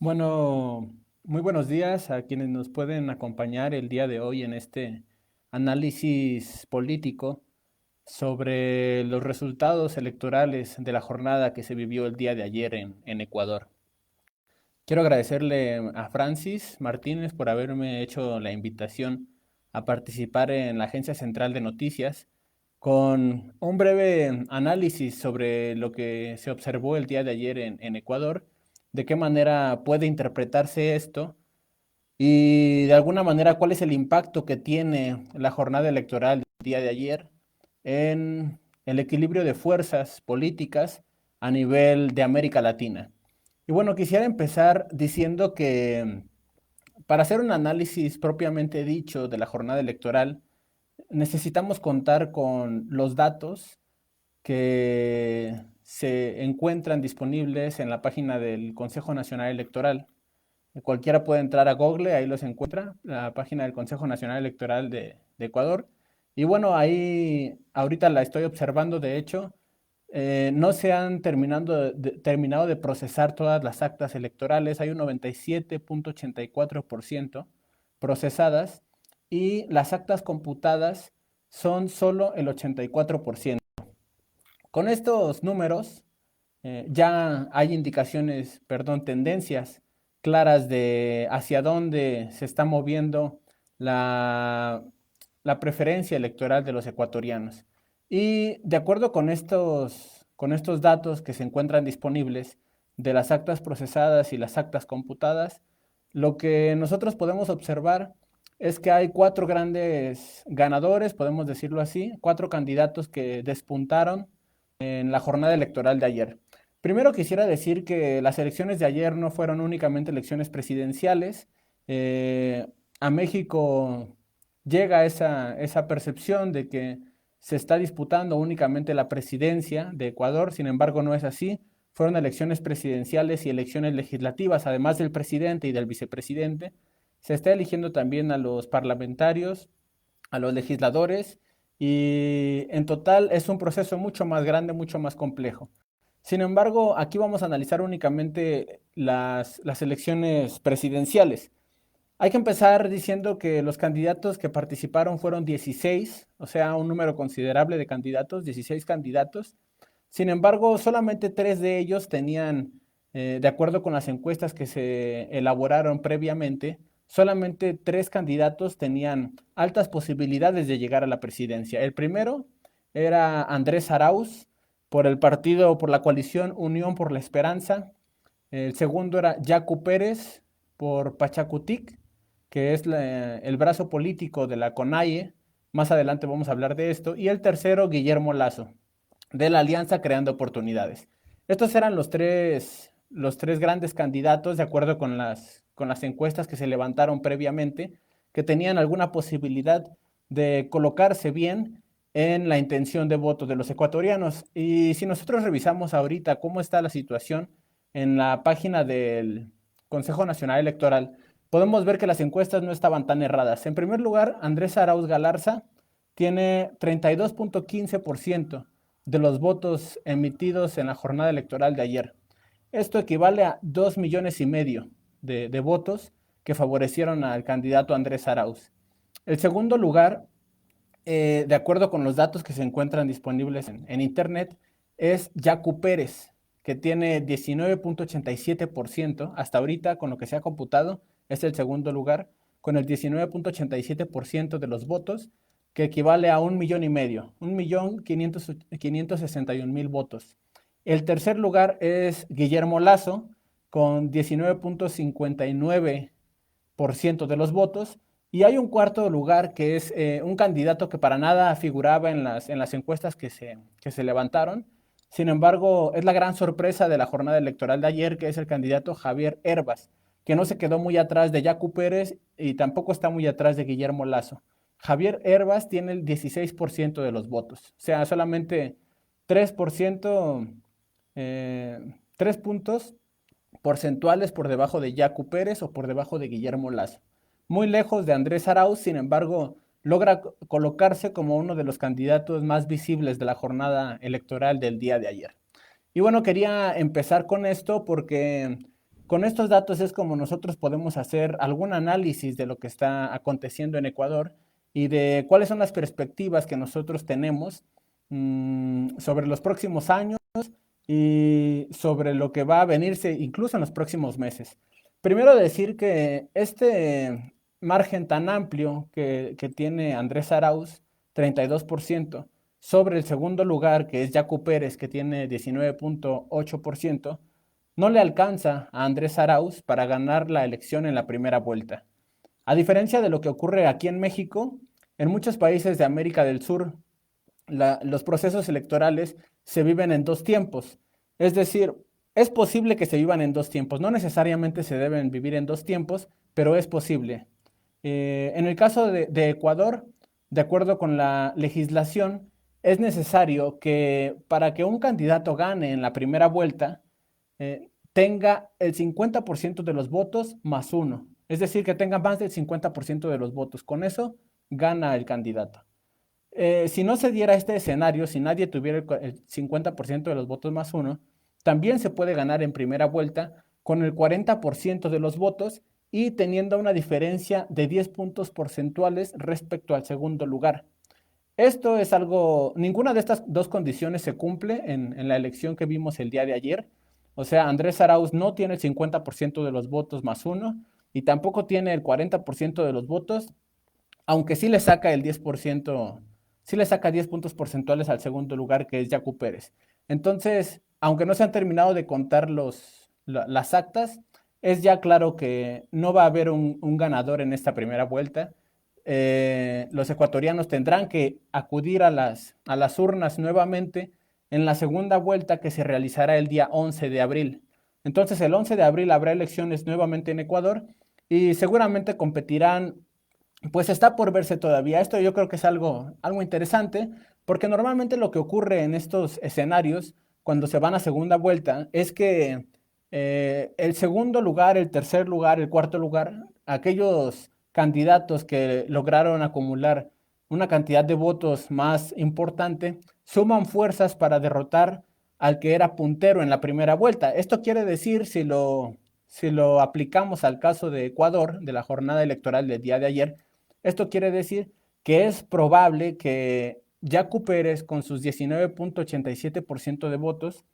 Bueno, muy buenos días a quienes nos pueden acompañar el día de hoy en este análisis político sobre los resultados electorales de la jornada que se vivió el día de ayer en Ecuador. Quiero agradecerle a Francis Martínez por haberme hecho la invitación a participar en la Agencia Central de Noticias con un breve análisis sobre lo que se observó el día de ayer en Ecuador, de qué manera puede interpretarse esto y de alguna manera cuál es el impacto que tiene la jornada electoral del día de ayer en el equilibrio de fuerzas políticas a nivel de América Latina. Y bueno, quisiera empezar diciendo que para hacer un análisis propiamente dicho de la jornada electoral, necesitamos contar con los datos que se encuentran disponibles en la página del Consejo Nacional Electoral. Cualquiera puede entrar a Google, ahí los encuentra, la página del Consejo Nacional Electoral de Ecuador. Y bueno, ahí ahorita la estoy observando, de hecho, no se han terminado de procesar todas las actas electorales, hay un 97.84% procesadas y las actas computadas son solo el 84%. Con estos números ya hay indicaciones, perdón, tendencias claras de hacia dónde se está moviendo la, la preferencia electoral de los ecuatorianos. Y de acuerdo con estos datos que se encuentran disponibles de las actas procesadas y las actas computadas, lo que nosotros podemos observar es que hay cuatro grandes ganadores, podemos decirlo así, cuatro candidatos que despuntaron en la jornada electoral de ayer. Primero quisiera decir que las elecciones de ayer no fueron únicamente elecciones presidenciales. Eh, a México llega esa percepción de que se está disputando únicamente la presidencia de Ecuador, sin embargo no es así. Fueron elecciones presidenciales y elecciones legislativas, además del presidente y del vicepresidente. Se está eligiendo también a los parlamentarios, a los legisladores y en total es un proceso mucho más grande, mucho más complejo. Sin embargo, aquí vamos a analizar únicamente las elecciones presidenciales. Hay que empezar diciendo que los candidatos que participaron fueron 16, o sea, un número considerable de candidatos, 16 candidatos. Sin embargo, solamente tres de ellos tenían, de acuerdo con las encuestas que se elaboraron previamente, solamente tres candidatos tenían altas posibilidades de llegar a la presidencia. El primero era Andrés Arauz por el partido, por la coalición Unión por la Esperanza. El segundo era Yacu Pérez por Pachacutic, que es el brazo político de la CONAIE. Más adelante vamos a hablar de esto. Y el tercero, Guillermo Lazo, de la Alianza Creando Oportunidades. Estos eran los tres grandes candidatos, de acuerdo con las encuestas que se levantaron previamente, que tenían alguna posibilidad de colocarse bien en la intención de voto de los ecuatorianos. Y si nosotros revisamos ahorita cómo está la situación en la página del Consejo Nacional Electoral, podemos ver que las encuestas no estaban tan erradas. En primer lugar, Andrés Arauz Galarza tiene 32.15% de los votos emitidos en la jornada electoral de ayer. Esto equivale a 2,5 millones de votos que favorecieron al candidato Andrés Arauz. El segundo lugar, de acuerdo con los datos que se encuentran disponibles en Internet, es Yacu Pérez, que tiene 19.87%. Hasta ahorita, con lo que se ha computado, es el segundo lugar, con el 19.87% de los votos, que equivale a 1,5 millones, 1,561,000 votos. El tercer lugar es Guillermo Lazo, con 19.59% de los votos. Y hay un cuarto lugar que es un candidato que para nada figuraba en las encuestas que se levantaron. Sin embargo, es la gran sorpresa de la jornada electoral de ayer, que es el candidato Javier Herbas, que no se quedó muy atrás de Yacu Pérez y tampoco está muy atrás de Guillermo Lazo. Javier Herbas tiene el 16% de los votos, o sea, solamente 3%, 3 puntos porcentuales por debajo de Yacu Pérez o por debajo de Guillermo Lazo. Muy lejos de Andrés Arauz, sin embargo, logra colocarse como uno de los candidatos más visibles de la jornada electoral del día de ayer. Y bueno, quería empezar con esto porque con estos datos es como nosotros podemos hacer algún análisis de lo que está aconteciendo en Ecuador y de cuáles son las perspectivas que nosotros tenemos sobre los próximos años y sobre lo que va a venirse incluso en los próximos meses. Primero decir que este margen tan amplio que tiene Andrés Arauz, 32%, sobre el segundo lugar, que es Yacu Pérez, que tiene 19.8%, no le alcanza a Andrés Arauz para ganar la elección en la primera vuelta. A diferencia de lo que ocurre aquí en México, en muchos países de América del Sur, los procesos electorales se viven en dos tiempos. Es decir, es posible que se vivan en dos tiempos. No necesariamente se deben vivir en dos tiempos, pero es posible. En el caso de Ecuador, de acuerdo con la legislación, es necesario que para que un candidato gane en la primera vuelta, tenga el 50% de los votos más uno. Es decir, que tenga más del 50% de los votos. Con eso gana el candidato. Si no se diera este escenario, si nadie tuviera el 50% de los votos más uno, también se puede ganar en primera vuelta con el 40% de los votos y teniendo una diferencia de 10 puntos porcentuales respecto al segundo lugar. Esto es algo, ninguna de estas dos condiciones se cumple en la elección que vimos el día de ayer. O sea, Andrés Arauz no tiene el 50% de los votos más uno y tampoco tiene el 40% de los votos, aunque sí le saca el 10%, sí le saca 10 puntos porcentuales al segundo lugar, que es Yacu Pérez. Entonces, aunque no se han terminado de contar las actas, es ya claro que no va a haber un ganador en esta primera vuelta. Los ecuatorianos tendrán que acudir a las urnas nuevamente en la segunda vuelta que se realizará el día 11 de abril. Entonces, el 11 de abril habrá elecciones nuevamente en Ecuador y seguramente competirán, pues está por verse todavía. Esto yo creo que es algo interesante, porque normalmente lo que ocurre en estos escenarios, cuando se van a segunda vuelta, es que el segundo lugar, el tercer lugar, el cuarto lugar, aquellos candidatos que lograron acumular una cantidad de votos más importante, suman fuerzas para derrotar al que era puntero en la primera vuelta. Esto quiere decir, si lo aplicamos al caso de Ecuador, de la jornada electoral del día de ayer, esto quiere decir que es probable que Yacu Pérez, con sus 19.87% de votos,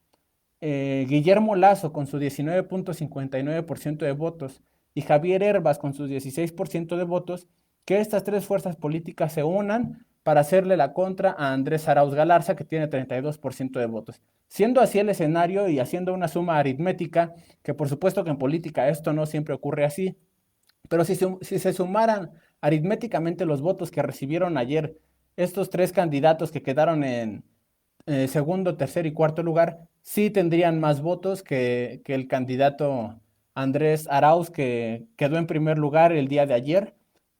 Guillermo Lazo, con su 19.59% de votos, y Javier Herbas, con sus 16% de votos, que estas tres fuerzas políticas se unan para hacerle la contra a Andrés Arauz Galarza, que tiene 32% de votos. Siendo así el escenario y haciendo una suma aritmética, que por supuesto que en política esto no siempre ocurre así, pero si se sumaran aritméticamente los votos que recibieron ayer estos tres candidatos que quedaron en segundo, tercer y cuarto lugar, sí tendrían más votos que el candidato Andrés Arauz, que quedó en primer lugar el día de ayer,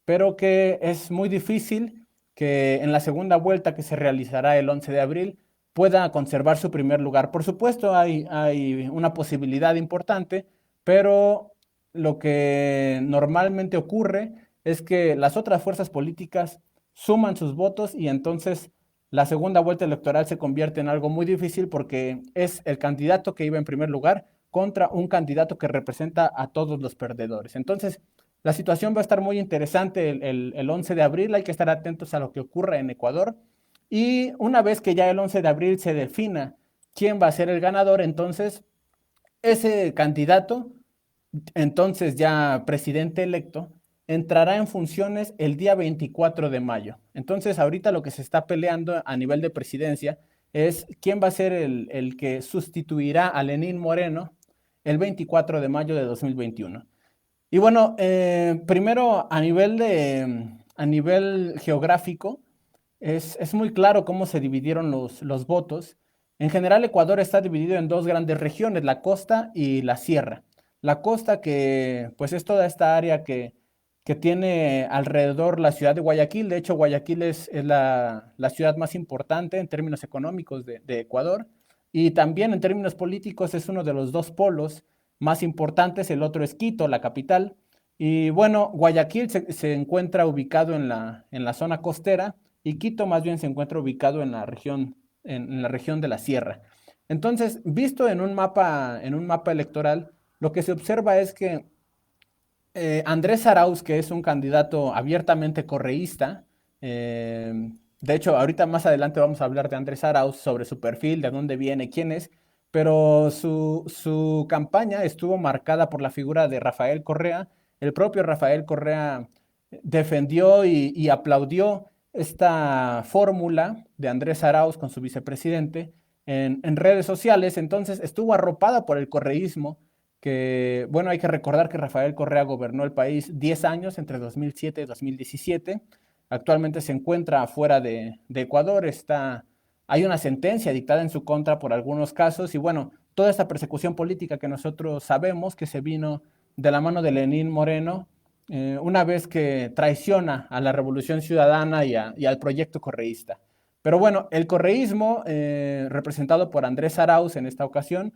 pero que es muy difícil que en la segunda vuelta que se realizará el 11 de abril pueda conservar su primer lugar. Por supuesto, hay una posibilidad importante, pero lo que normalmente ocurre es que las otras fuerzas políticas suman sus votos y entonces la segunda vuelta electoral se convierte en algo muy difícil porque es el candidato que iba en primer lugar contra un candidato que representa a todos los perdedores. Entonces, la situación va a estar muy interesante el 11 de abril, hay que estar atentos a lo que ocurra en Ecuador y una vez que ya el 11 de abril se defina quién va a ser el ganador, entonces ese candidato, entonces ya presidente electo, entrará en funciones el día 24 de mayo. Entonces, ahorita lo que se está peleando a nivel de presidencia es quién va a ser el que sustituirá a Lenín Moreno el 24 de mayo de 2021. Y bueno, primero a nivel geográfico, es muy claro cómo se dividieron los votos. En general, Ecuador está dividido en dos grandes regiones, la costa y la sierra. La costa, que pues es toda esta área que tiene alrededor la ciudad de Guayaquil. De hecho, Guayaquil es la ciudad más importante en términos económicos de Ecuador. Y también en términos políticos es uno de los dos polos más importantes. El otro es Quito, la capital. Y bueno, Guayaquil se encuentra ubicado en la zona costera y Quito más bien se encuentra ubicado en la región de la sierra. Entonces, visto en un mapa electoral, lo que se observa es que Andrés Arauz, que es un candidato abiertamente correísta, de hecho, ahorita más adelante vamos a hablar de Andrés Arauz, sobre su perfil, de dónde viene, quién es, pero su campaña estuvo marcada por la figura de Rafael Correa. El propio Rafael Correa defendió y aplaudió esta fórmula de Andrés Arauz con su vicepresidente en redes sociales, entonces estuvo arropada por el correísmo que, bueno, hay que recordar que Rafael Correa gobernó el país 10 años, entre 2007 y 2017. Actualmente se encuentra fuera de Ecuador, hay una sentencia dictada en su contra por algunos casos y, bueno, toda esta persecución política que nosotros sabemos que se vino de la mano de Lenín Moreno, una vez que traiciona a la Revolución Ciudadana y al proyecto correísta. Pero bueno, el correísmo, representado por Andrés Arauz en esta ocasión,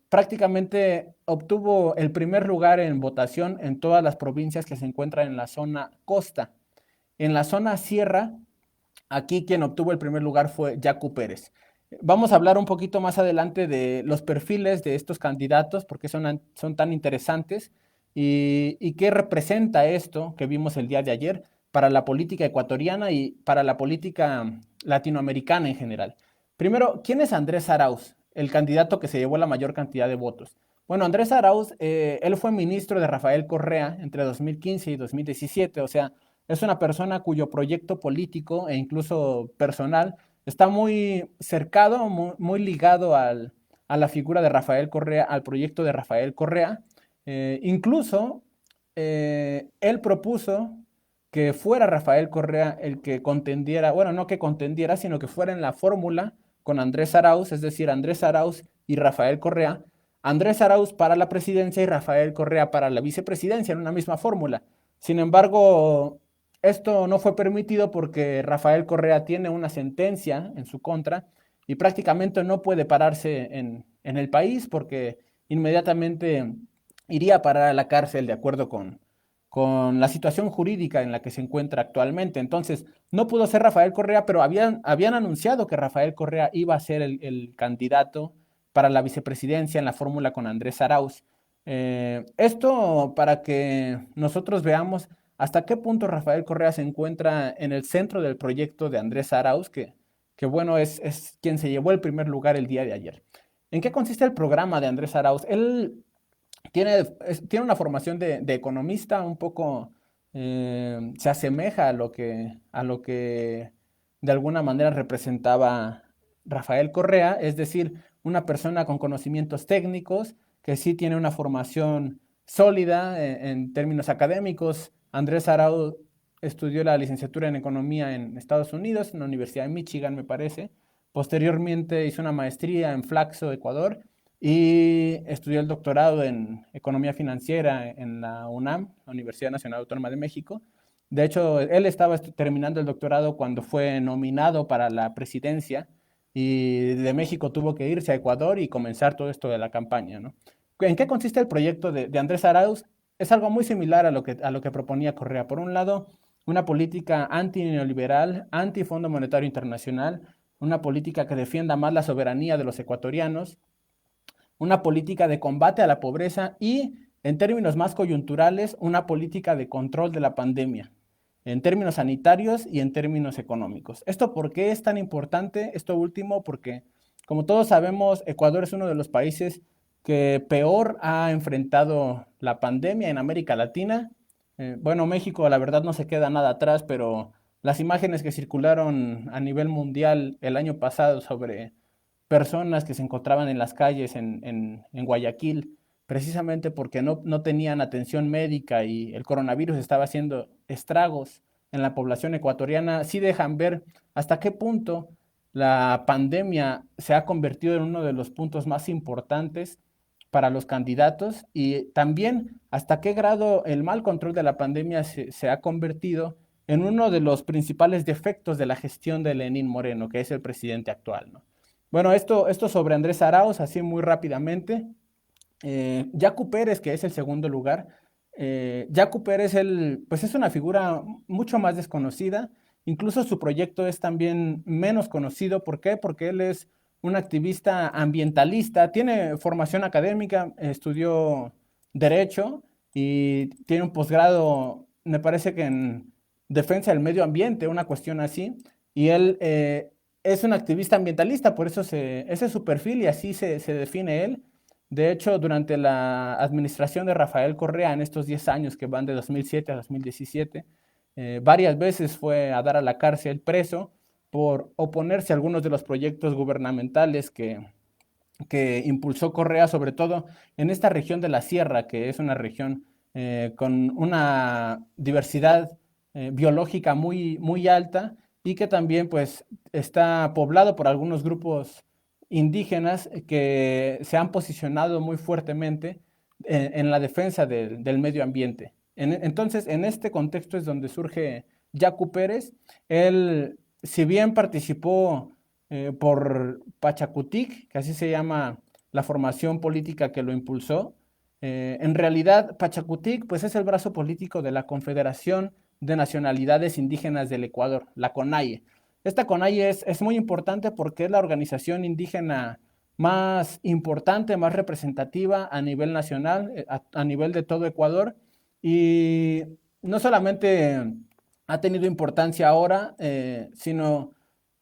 prácticamente obtuvo el primer lugar en votación en todas las provincias que se encuentran en la zona costa. En la zona sierra, aquí quien obtuvo el primer lugar fue Yacu Pérez. Vamos a hablar un poquito más adelante de los perfiles de estos candidatos, porque son tan interesantes, y qué representa esto que vimos el día de ayer para la política ecuatoriana y para la política latinoamericana en general. Primero, ¿quién es Andrés Arauz, el candidato que se llevó la mayor cantidad de votos? Bueno, Andrés Arauz, él fue ministro de Rafael Correa entre 2015 y 2017, o sea, es una persona cuyo proyecto político e incluso personal está muy cercado, muy ligado a la figura de Rafael Correa, al proyecto de Rafael Correa. Incluso él propuso que fuera Rafael Correa el que contendiera, bueno, no que contendiera, sino que fuera en la fórmula con Andrés Arauz, es decir, Andrés Arauz y Rafael Correa. Andrés Arauz para la presidencia y Rafael Correa para la vicepresidencia en una misma fórmula. Sin embargo, esto no fue permitido porque Rafael Correa tiene una sentencia en su contra y prácticamente no puede pararse en el país porque inmediatamente iría a parar a la cárcel de acuerdo con la situación jurídica en la que se encuentra actualmente. Entonces, no pudo ser Rafael Correa, pero habían anunciado que Rafael Correa iba a ser el candidato para la vicepresidencia en la fórmula con Andrés Arauz. Esto para que nosotros veamos hasta qué punto Rafael Correa se encuentra en el centro del proyecto de Andrés Arauz, que bueno, es quien se llevó el primer lugar el día de ayer. ¿En qué consiste el programa de Andrés Arauz? Él tiene una formación de economista, un poco se asemeja a lo que de alguna manera representaba Rafael Correa, es decir, una persona con conocimientos técnicos, que sí tiene una formación sólida en términos académicos. Andrés Arauz estudió la licenciatura en economía en Estados Unidos, en la Universidad de Michigan, me parece. Posteriormente hizo una maestría en Flaxo, Ecuador, y estudió el doctorado en economía financiera en la UNAM, la Universidad Nacional Autónoma de México. De hecho, él estaba terminando el doctorado cuando fue nominado para la presidencia y de México tuvo que irse a Ecuador y comenzar todo esto de la campaña, ¿no? ¿En qué consiste el proyecto de Andrés Arauz? Es algo muy similar a lo que proponía Correa. Por un lado, una política anti-neoliberal, anti-Fondo Monetario Internacional, una política que defienda más la soberanía de los ecuatorianos, una política de combate a la pobreza y, en términos más coyunturales, una política de control de la pandemia, en términos sanitarios y en términos económicos. ¿Esto por qué es tan importante? Esto último porque, como todos sabemos, Ecuador es uno de los países que peor ha enfrentado la pandemia en América Latina. Bueno, México la verdad no se queda nada atrás, pero las imágenes que circularon a nivel mundial el año pasado sobre personas que se encontraban en las calles en Guayaquil, precisamente porque no tenían atención médica y el coronavirus estaba haciendo estragos en la población ecuatoriana, sí dejan ver hasta qué punto la pandemia se ha convertido en uno de los puntos más importantes para los candidatos y también hasta qué grado el mal control de la pandemia se ha convertido en uno de los principales defectos de la gestión de Lenín Moreno, que es el presidente actual, ¿no? Bueno, esto sobre Andrés Arauz, así muy rápidamente. Yacu Pérez, que es el segundo lugar. Yacu Pérez, pues es una figura mucho más desconocida. Incluso su proyecto es también menos conocido. ¿Por qué? Porque él es un activista ambientalista, tiene formación académica, estudió Derecho y tiene un posgrado, me parece que en defensa del medio ambiente, una cuestión así, y él es un activista ambientalista, por eso ese es su perfil y así se define él. De hecho, durante la administración de Rafael Correa, en estos 10 años que van de 2007 a 2017, varias veces fue a dar a la cárcel preso por oponerse a algunos de los proyectos gubernamentales que impulsó Correa, sobre todo en esta región de la Sierra, que es una región con una diversidad biológica muy alta y que también pues está poblado por algunos grupos indígenas que se han posicionado muy fuertemente en la defensa del medio ambiente. Entonces, en este contexto es donde surge Yacu Pérez. Él, si bien participó por Pachacutic, que así se llama la formación política que lo impulsó. En realidad, Pachacutic pues, es el brazo político de la Confederación de Nacionalidades Indígenas del Ecuador, la CONAIE. Esta CONAIE es muy importante porque es la organización indígena más importante, más representativa a nivel nacional, a nivel de todo Ecuador. Y no solamente ha tenido importancia ahora, sino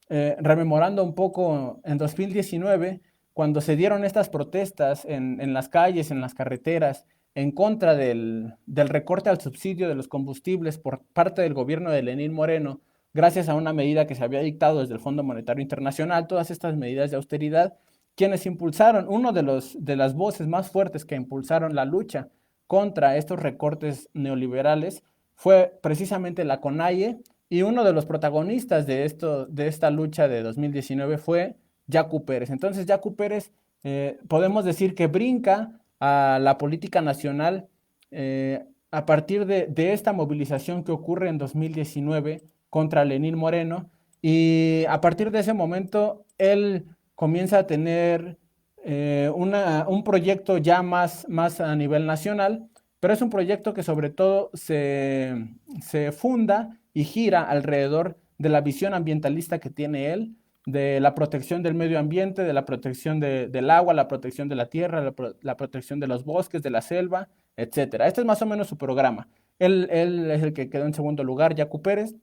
rememorando un poco en 2019, cuando se dieron estas protestas en las calles, en las carreteras, en contra del recorte al subsidio de los combustibles por parte del gobierno de Lenín Moreno, gracias a una medida que se había dictado desde el Fondo Monetario Internacional, todas estas medidas de austeridad, quienes impulsaron, uno de las voces más fuertes que impulsaron la lucha contra estos recortes neoliberales fue precisamente la CONAIE, y uno de los protagonistas de esta lucha de 2019 fue Yacu Pérez. Entonces, Yacu Pérez podemos decir que brinca a la política nacional a partir de esta movilización que ocurre en 2019 contra Lenín Moreno. Y a partir de ese momento, él comienza a tener un proyecto ya más a nivel nacional, pero es un proyecto que sobre todo se funda y gira alrededor de la visión ambientalista que tiene él, de la protección del medio ambiente, de la protección del agua, la protección de la tierra, la protección de los bosques, de la selva, etcétera. Este es más o menos su programa. Él es el que quedó en segundo lugar, Yacu Pérez.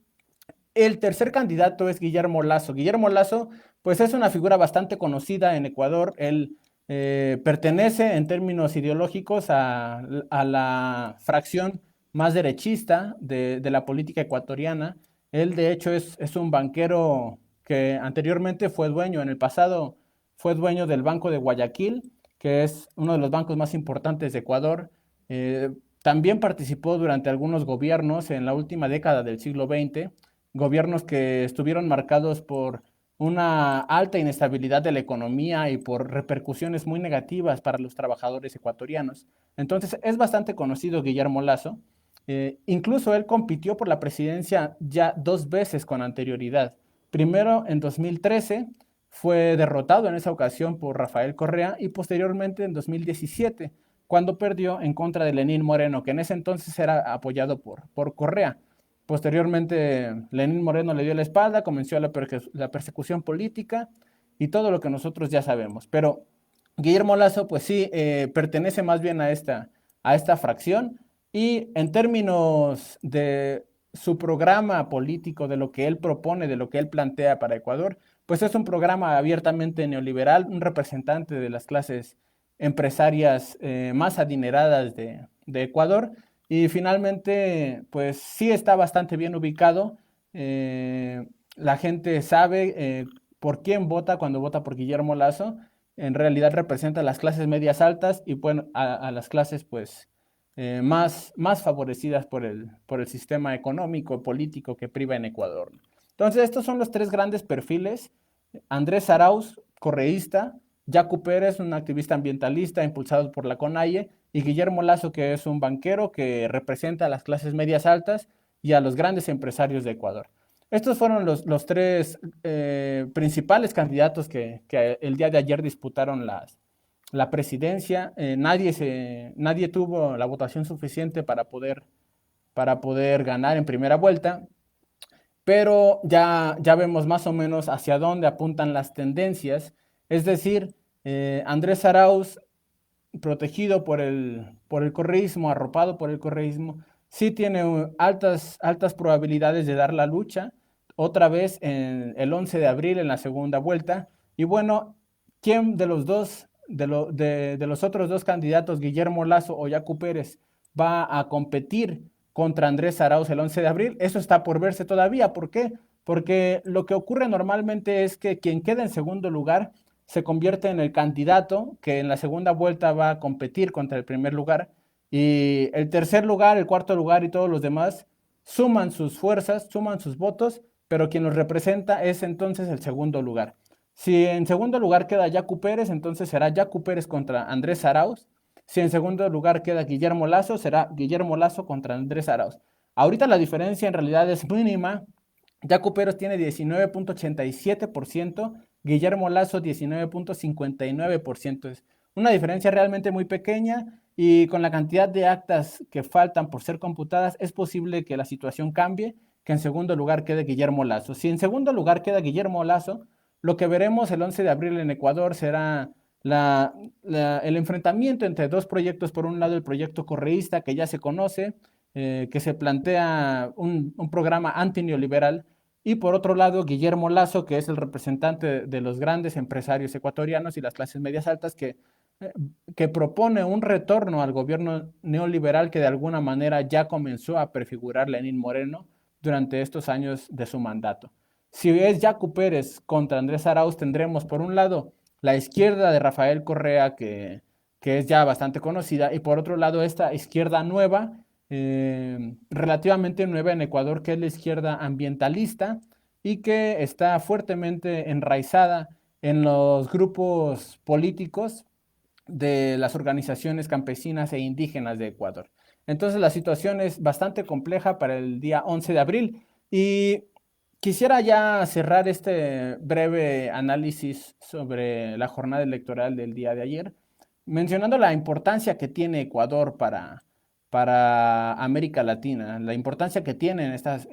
El tercer candidato es Guillermo Lasso. Guillermo Lasso, pues es una figura bastante conocida en Ecuador. Él pertenece en términos ideológicos a la fracción más derechista de la política ecuatoriana. Él, de hecho, es un banquero que anteriormente fue dueño, en el pasado fue dueño del Banco de Guayaquil, que es uno de los bancos más importantes de Ecuador. Eh, También participó durante algunos gobiernos en la última década del siglo XX, gobiernos que estuvieron marcados por una alta inestabilidad de la economía y por repercusiones muy negativas para los trabajadores ecuatorianos. Entonces es bastante conocido Guillermo Lasso. Incluso él compitió por la presidencia ya 2 veces con anterioridad. Primero en 2013 fue derrotado en esa ocasión por Rafael Correa y posteriormente en 2017 cuando perdió en contra de Lenín Moreno, que en ese entonces era apoyado por Correa. Posteriormente, Lenín Moreno le dio la espalda, comenzó la persecución política y todo lo que nosotros ya sabemos. Pero Guillermo Lasso, pues sí, pertenece más bien a esta fracción y en términos de su programa político, de lo que él propone, de lo que él plantea para Ecuador, pues es un programa abiertamente neoliberal, un representante de las clases empresarias más adineradas de Ecuador y finalmente, pues sí está bastante bien ubicado. La gente sabe por quién vota cuando vota por Guillermo Lasso. En realidad representa a las clases medias altas y bueno, a las clases pues más favorecidas por el sistema económico, político que priva en Ecuador. Entonces, estos son los tres grandes perfiles. Andrés Arauz, correísta, Yacu Pérez, un activista ambientalista impulsado por la CONAIE, y Guillermo Lasso, que es un banquero que representa a las clases medias altas y a los grandes empresarios de Ecuador. Estos fueron los tres principales candidatos que el día de ayer disputaron la presidencia. Nadie tuvo la votación suficiente para poder ganar en primera vuelta, pero ya vemos más o menos hacia dónde apuntan las tendencias Es decir, Andrés Arauz, protegido por el correísmo, arropado por el correísmo, sí tiene altas probabilidades de dar la lucha otra vez en el 11 de abril en la segunda vuelta. Y bueno, ¿quién de los dos, de los otros dos candidatos, Guillermo Lasso o Yacu Pérez, va a competir contra Andrés Arauz el 11 de abril? Eso está por verse todavía. ¿Por qué? Porque lo que ocurre normalmente es que quien queda en segundo lugar se convierte en el candidato que en la segunda vuelta va a competir contra el primer lugar, y el tercer lugar, el cuarto lugar y todos los demás suman sus fuerzas, suman sus votos, pero quien los representa es entonces el segundo lugar. Si en segundo lugar queda Yacu Pérez, entonces será Yacu Pérez contra Andrés Arauz. Si en segundo lugar queda Guillermo Lasso, será Guillermo Lasso contra Andrés Arauz. Ahorita la diferencia en realidad es mínima. Yacu Pérez tiene 19.87%, Guillermo Lasso 19.59%. Es una diferencia realmente muy pequeña, y con la cantidad de actas que faltan por ser computadas es posible que la situación cambie, que en segundo lugar quede Guillermo Lasso. Si en segundo lugar queda Guillermo Lasso, lo que veremos el 11 de abril en Ecuador será el enfrentamiento entre dos proyectos. Por un lado, el proyecto correísta, que ya se conoce, que se plantea un programa antineoliberal, y por otro lado, Guillermo Lasso, que es el representante de los grandes empresarios ecuatorianos y las clases medias altas, eh, que propone un retorno al gobierno neoliberal que de alguna manera ya comenzó a prefigurar Lenín Moreno durante estos años de su mandato. Si es Yacu Pérez contra Andrés Arauz, tendremos por un lado la izquierda de Rafael Correa, que es ya bastante conocida, y por otro lado esta izquierda nueva, relativamente nueva en Ecuador, que es la izquierda ambientalista y que está fuertemente enraizada en los grupos políticos de las organizaciones campesinas e indígenas de Ecuador. Entonces la situación es bastante compleja para el día 11 de abril, y quisiera ya cerrar este breve análisis sobre la jornada electoral del día de ayer, mencionando la importancia que tiene Ecuador para América Latina, la importancia que tienen estas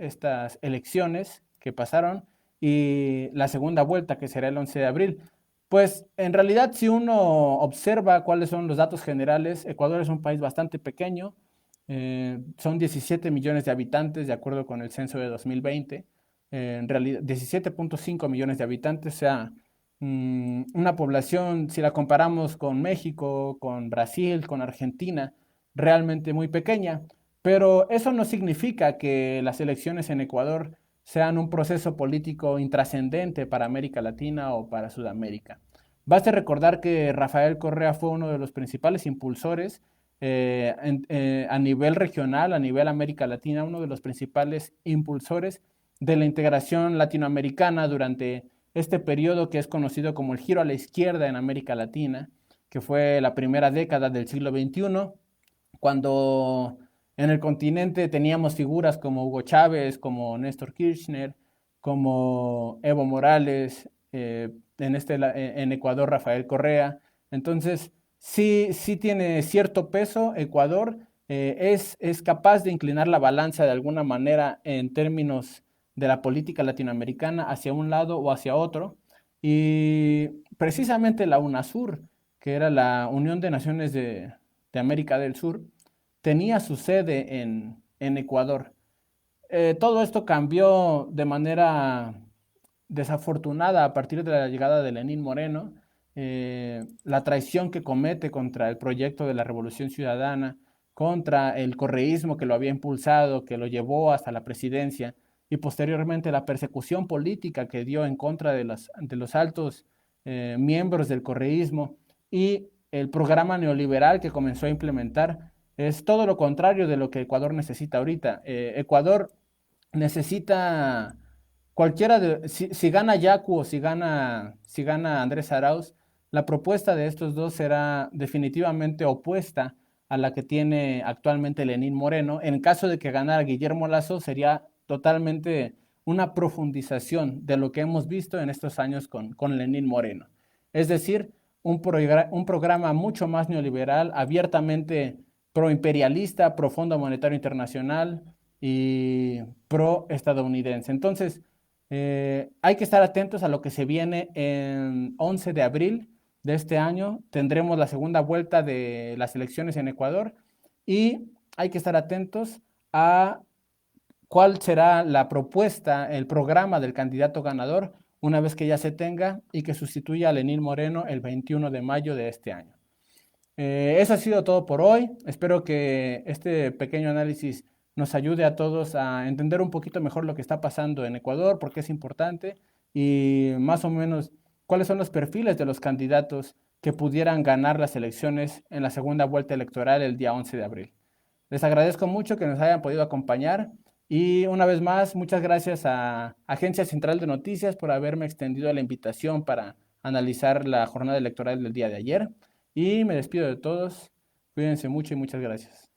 elecciones que pasaron y la segunda vuelta que será el 11 de abril. Pues en realidad, si uno observa cuáles son los datos generales, Ecuador es un país bastante pequeño, son 17 millones de habitantes de acuerdo con el censo de 2020, en realidad 17.5 millones de habitantes, o sea, una población, si la comparamos con México, con Brasil, con Argentina, realmente muy pequeña, pero eso no significa que las elecciones en Ecuador sean un proceso político intrascendente para América Latina o para Sudamérica. Baste recordar que Rafael Correa fue uno de los principales impulsores, a nivel regional, a nivel América Latina, uno de los principales impulsores de la integración latinoamericana durante este periodo que es conocido como el giro a la izquierda en América Latina, que fue la primera década del siglo XXI, cuando en el continente teníamos figuras como Hugo Chávez, como Néstor Kirchner, como Evo Morales, en Ecuador Rafael Correa. Entonces, sí tiene cierto peso Ecuador, es capaz de inclinar la balanza de alguna manera en términos de la política latinoamericana hacia un lado o hacia otro. Y precisamente la UNASUR, que era la Unión de Naciones de América del Sur, tenía su sede en Ecuador. Todo esto cambió de manera desafortunada a partir de la llegada de Lenín Moreno, la traición que comete contra el proyecto de la Revolución Ciudadana, contra el correísmo que lo había impulsado, que lo llevó hasta la presidencia, y posteriormente la persecución política que dio en contra de los altos miembros del correísmo, y el programa neoliberal que comenzó a implementar. Es todo lo contrario de lo que Ecuador necesita ahorita. Ecuador necesita si gana Yacu o si gana Andrés Arauz, la propuesta de estos dos será definitivamente opuesta a la que tiene actualmente Lenín Moreno. En caso de que ganara Guillermo Lasso, sería totalmente una profundización de lo que hemos visto en estos años con Lenín Moreno. Es decir, un programa mucho más neoliberal, abiertamente proimperialista, pro Fondo Monetario Internacional y pro estadounidense. Entonces, Hay que estar atentos a lo que se viene en 11 de abril de este año. Tendremos la segunda vuelta de las elecciones en Ecuador y hay que estar atentos a cuál será la propuesta, el programa del candidato ganador una vez que ya se tenga y que sustituya a Lenín Moreno el 21 de mayo de este año. Eso ha sido todo por hoy. Espero que este pequeño análisis nos ayude a todos a entender un poquito mejor lo que está pasando en Ecuador, por qué es importante y más o menos cuáles son los perfiles de los candidatos que pudieran ganar las elecciones en la segunda vuelta electoral el día 11 de abril. Les agradezco mucho que nos hayan podido acompañar y una vez más, muchas gracias a Agencia Central de Noticias por haberme extendido la invitación para analizar la jornada electoral del día de ayer. Y me despido de todos. Cuídense mucho y muchas gracias.